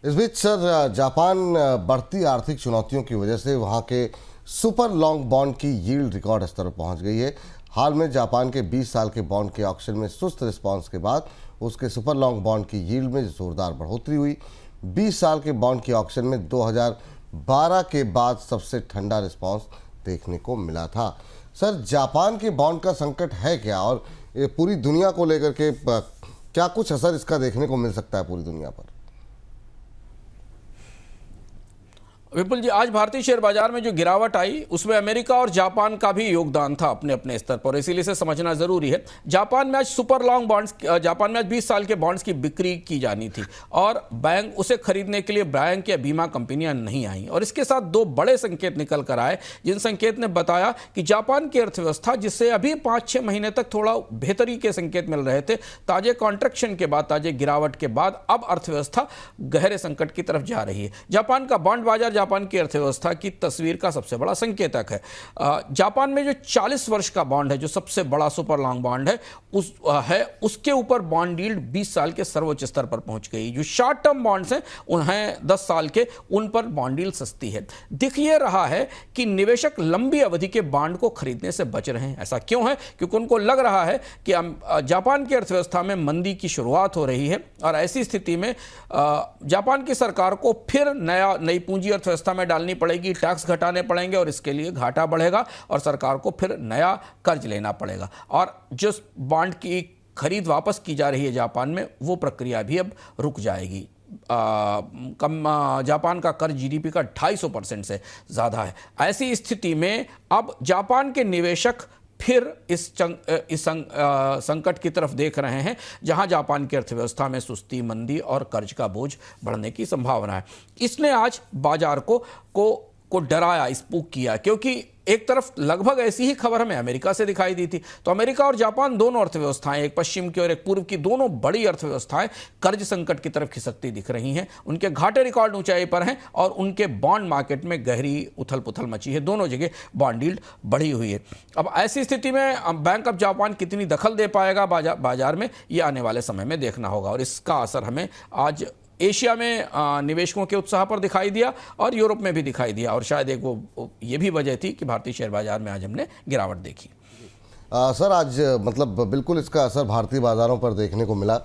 इस बीच sir, Japan बढ़ती आर्थिक चुनौतियों की वजह से वहां के सुपर लॉन्ग बॉन्ड की यील्ड रिकॉर्ड स्तर पर पहुंच गई है। हाल में जापान के 20 साल के बॉन्ड के ऑक्शन में सुस्त रिस्पांस के बाद उसके सुपर लॉन्ग बॉन्ड की यील्ड में जोरदार बढ़ोतरी हुई। 20 साल के बॉन्ड के ऑक्शन में 2012 के बाद सबसे ठंडा रिस्पांस देखने को मिला था। सर, जापान के बॉन्ड का संकट है क्या, और ये पूरी दुनिया को लेकर के क्या कुछ असर इसका देखने को मिल सकता है पूरी दुनिया पर? विपुल जी, आज भारतीय शेयर बाजार में जो गिरावट आई उसमें अमेरिका और जापान का भी योगदान था अपने अपने स्तर पर, इसीलिए इसे समझना जरूरी है। जापान में आज सुपर लॉन्ग बॉन्ड्स, जापान में आज 20 साल के बॉन्ड्स की बिक्री की जानी थी और बैंक उसे खरीदने के लिए बैंक या बीमा कंपनियां नहीं आई, और इसके साथ दो बड़े संकेत निकल कर आए, जिन संकेत ने बताया कि जापान की अर्थव्यवस्था, जिससे अभी 5-6 महीने तक थोड़ा बेहतरी के संकेत मिल रहे थे, ताजे कॉन्ट्रैक्शन के बाद, ताजे गिरावट के बाद अब अर्थव्यवस्था गहरे संकट की तरफ जा रही है। जापान का बॉन्ड बाजार जापान की अर्थव्यवस्था की तस्वीर का सबसे बड़ा संकेतक है। जापान में जो 40 वर्ष का बॉन्ड है, जो सबसे बड़ा सुपर लॉन्ग बॉन्ड है, उसके ऊपर बॉन्ड यील्ड 20 साल के सर्वोच्च स्तर पर पहुंच गई। जो शॉर्ट टर्म बॉन्ड्स हैं, उन्हें 10 साल के, उन पर बॉन्ड यील्ड सस्ती है। दिख ये रहा है कि निवेशक लंबी अवधि के बॉन्ड को खरीदने से बच रहे हैं। ऐसा क्यों है? क्योंकि उनको लग रहा है कि जापान की अर्थव्यवस्था में मंदी की शुरुआत हो रही है, और ऐसी स्थिति में जापान की सरकार को फिर नई पूंजी अर्थव्यवस्था में डालनी पड़ेगी, टैक्स घटाने पड़ेंगे, और इसके लिए घाटा बढ़ेगा और सरकार को फिर नया कर्ज लेना पड़ेगा। और जो बॉन्ड की खरीद वापस की जा रही है जापान में, वो प्रक्रिया भी अब रुक जाएगी। जापान का कर्ज जीडीपी का 250% से ज़्यादा है। ऐसी स्थिति में अब जापान के निवेशक फिर इस संकट की तरफ देख रहे हैं, जहां जापान की अर्थव्यवस्था में सुस्ती, मंदी और कर्ज का बोझ बढ़ने की संभावना है। इसने आज बाजार को डराया, स्पूक किया, क्योंकि एक तरफ लगभग ऐसी ही खबर हमें अमेरिका से दिखाई दी थी। तो अमेरिका और जापान दोनों अर्थव्यवस्थाएं, एक पश्चिम की और एक पूर्व की, दोनों बड़ी अर्थव्यवस्थाएं कर्ज संकट की तरफ खिसकती दिख रही हैं। उनके घाटे रिकॉर्ड ऊंचाई पर हैं और उनके बॉन्ड मार्केट में गहरी उथल पुथल मची है। दोनों जगह बॉन्ड यील्ड बढ़ी हुई है। अब ऐसी स्थिति में बैंक ऑफ जापान कितनी दखल दे पाएगा बाजार में, ये आने वाले समय में देखना होगा, और इसका असर हमें आज एशिया में निवेशकों के उत्साह पर दिखाई दिया और यूरोप में भी दिखाई दिया, और शायद एक वो ये भी वजह थी कि भारतीय शेयर बाजार में आज हमने गिरावट देखी। सर, आज मतलब बिल्कुल इसका असर भारतीय बाज़ारों पर देखने को मिला।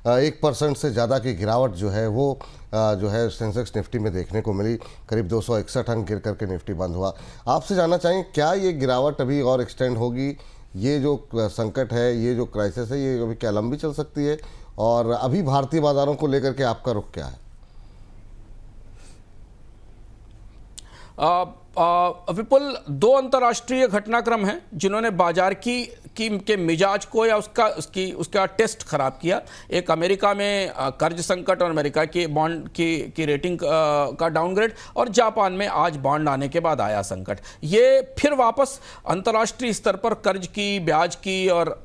1% से ज़्यादा की गिरावट जो है वो जो है सेंसेक्स निफ्टी में देखने को मिली। करीब 261 अंक गिर करके निफ्टी बंद हुआ। आपसे जानना चाहिए, क्या ये गिरावट अभी और एक्सटेंड होगी? ये जो संकट है, ये जो क्राइसिस है, ये अभी क्या लंबी चल सकती है? और अभी भारतीय बाज़ारों को लेकर के आपका रुख क्या है? विपुल, दो अंतर्राष्ट्रीय घटनाक्रम हैं जिन्होंने बाजार के मिजाज को या उसका टेस्ट खराब किया। एक अमेरिका में कर्ज संकट और अमेरिका के बॉन्ड की रेटिंग का डाउनग्रेड, और जापान में आज बॉन्ड आने के बाद आया संकट। ये फिर वापस अंतर्राष्ट्रीय स्तर पर कर्ज की, ब्याज की और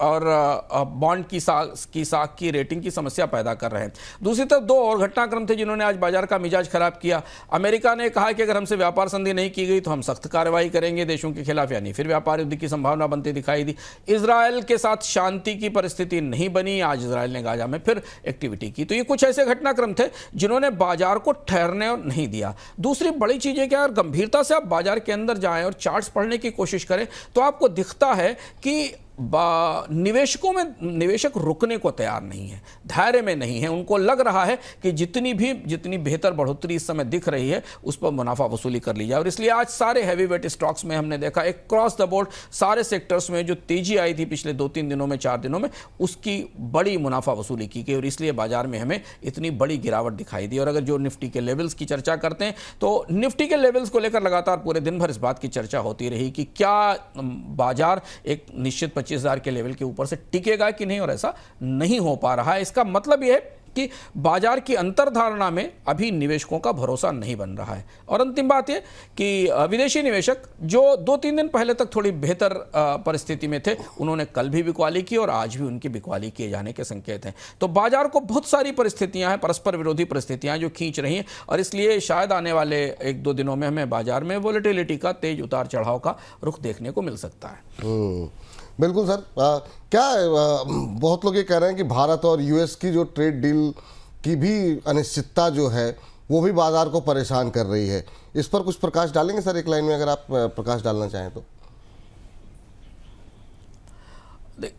बॉन्ड की साख की रेटिंग की समस्या पैदा कर रहे हैं। दूसरी तरफ दो और घटनाक्रम थे जिन्होंने आज बाजार का मिजाज खराब किया। अमेरिका ने कहा कि अगर हमसे व्यापार संधि नहीं की गई तो हम सख्त कार्रवाई करेंगे देशों के खिलाफ, यानी फिर व्यापार युद्ध की संभावना बनती दिखाई दी। इजराइल के साथ शांति की परिस्थिति नहीं बनी, आज इजराइल ने गाजा में फिर एक्टिविटी की। तो ये कुछ ऐसे घटनाक्रम थे जिन्होंने बाजार को ठहरने और नहीं दिया। दूसरी बड़ी चीज है कि अगर गंभीरता से आप बाजार के अंदर जाएं और चार्ट्स पढ़ने की कोशिश करें तो आपको दिखता है कि निवेशक रुकने को तैयार नहीं है, धैर्य में नहीं है। उनको लग रहा है कि जितनी बेहतर बढ़ोतरी इस समय दिख रही है उस पर मुनाफा वसूली कर ली जाए, और इसलिए आज सारे हैवी वेट स्टॉक्स में हमने देखा एक क्रॉस द बोर्ड सारे सेक्टर्स में जो तेजी आई थी पिछले 2-3 दिनों में, 4 दिनों में, उसकी बड़ी मुनाफा वसूली की गई, और इसलिए बाजार में हमें इतनी बड़ी गिरावट दिखाई दी। और अगर जो निफ्टी के लेवल्स की चर्चा करते हैं तो निफ्टी के लेवल्स को लेकर लगातार पूरे दिन भर इस बात की चर्चा होती रही कि क्या बाजार एक निश्चित 25,000 के लेवल के ऊपर से टिकेगा कि नहीं, और ऐसा नहीं हो पा रहा है। इसका मतलब यह है कि बाजार की अंतर्धारणा में अभी निवेशकों का भरोसा नहीं बन रहा है। और अंतिम बात यह कि विदेशी निवेशक जो 2-3 दिन पहले तक थोड़ी बेहतर परिस्थिति में थे, उन्होंने कल भी बिकवाली की और आज भी उनकी बिकवाली किए जाने के संकेत हैं। तो बाजार को बहुत सारी परिस्थितियां हैं, परस्पर विरोधी परिस्थितियां जो खींच रही हैं, और इसलिए शायद आने वाले 1-2 दिनों में हमें बाजार में वोलेटिलिटी का तेज उतार चढ़ाव का रुख देखने को मिल सकता है। बिल्कुल सर। बहुत लोग ये कह रहे हैं कि भारत और यूएस की जो ट्रेड डील की भी अनिश्चितता जो है वो भी बाजार को परेशान कर रही है। इस पर कुछ प्रकाश डालेंगे सर, एक लाइन में अगर आप प्रकाश डालना चाहें तो।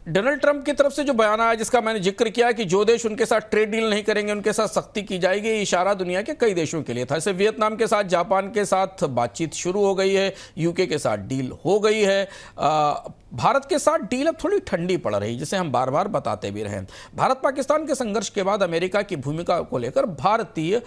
डोनाल्ड ट्रंप की तरफ से जो बयान आया, जिसका मैंने जिक्र किया कि जो देश उनके साथ ट्रेड डील नहीं करेंगे उनके साथ सख्ती की जाएगी, ये इशारा दुनिया के कई देशों के लिए था। जैसे वियतनाम के साथ, जापान के साथ बातचीत शुरू हो गई है, यूके के साथ डील हो गई है, भारत के साथ डील अब थोड़ी ठंडी पड़ रही, जिसे हम बार बार बताते भी रहे। भारत पाकिस्तान के संघर्ष के बाद अमेरिका की भूमिका को लेकर भारतीय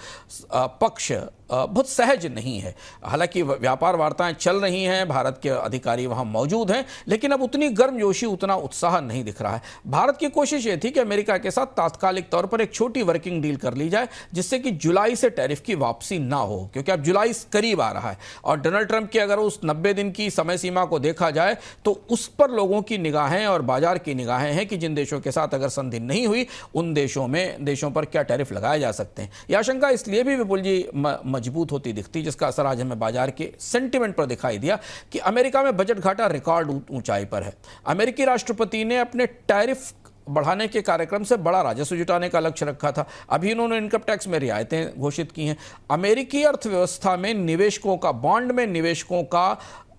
पक्ष बहुत सहज नहीं है। हालांकि व्यापार वार्ताएं चल रही हैं, भारत के अधिकारी वहां मौजूद हैं, लेकिन अब उतनी गर्मजोशी, उतना उत्साह नहीं दिख रहा है। भारत की कोशिश ये थी कि अमेरिका के साथ तात्कालिक तौर पर एक छोटी वर्किंग डील कर ली जाए, जिससे कि जुलाई से टैरिफ की वापसी ना हो, क्योंकि अब जुलाई करीब आ रहा है। और डोनाल्ड ट्रंप की अगर उस 90 दिन की समय सीमा को देखा जाए तो उस पर लोगों की निगाहें और बाजार की निगाहें हैं कि जिन देशों के साथ अगर संधि नहीं हुई, उन देशों पर क्या टैरिफ लगाए जा सकते हैं। यह आशंका इसलिए भी विपुल जी मजबूत होती दिखती, जिसका असर आज हमें बाजार के सेंटिमेंट पर दिखाई दिया कि अमेरिका में बजट घाटा रिकॉर्ड ऊंचाई पर है। अमेरिकी राष्ट्रपति ने अपने टैरिफ बढ़ाने के कार्यक्रम से बड़ा राजस्व जुटाने का लक्ष्य रखा था। अभी इन्होंने इनकम टैक्स में रियायतें घोषित की हैं। अमेरिकी अर्थव्यवस्था में निवेशकों का, बॉन्ड में निवेशकों का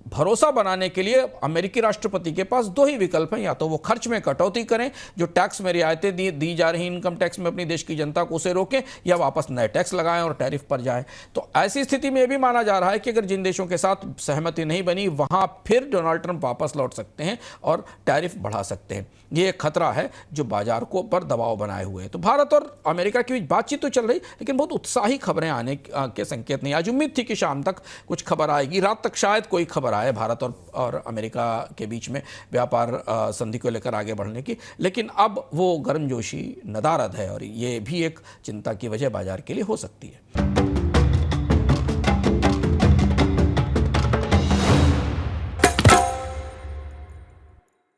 भरोसा बनाने के लिए अमेरिकी राष्ट्रपति के पास दो ही विकल्प हैं, या तो वो खर्च में कटौती करें, जो टैक्स में रियायतें दी जा रही इनकम टैक्स में अपनी देश की जनता को, उसे रोकें, या वापस नए टैक्स लगाएं और टैरिफ पर जाएं। तो ऐसी स्थिति में यह भी माना जा रहा है कि अगर जिन देशों के साथ सहमति नहीं बनी, वहां फिर डोनाल्ड ट्रंप वापस लौट सकते हैं और टैरिफ बढ़ा सकते हैं। ये एक खतरा है जो बाजार को पर दबाव बनाए हुए है। तो भारत और अमेरिका के बीच बातचीत तो चल रही, लेकिन बहुत उत्साही खबरें आने के संकेत नहीं। आज उम्मीद थी कि शाम तक कुछ खबर आएगी, रात तक शायद कोई खबर आए भारत और अमेरिका के बीच में व्यापार संधि को लेकर आगे बढ़ने की, लेकिन अब वो गर्मजोशी नदारद है और ये भी एक चिंता की वजह बाजार के लिए हो सकती है।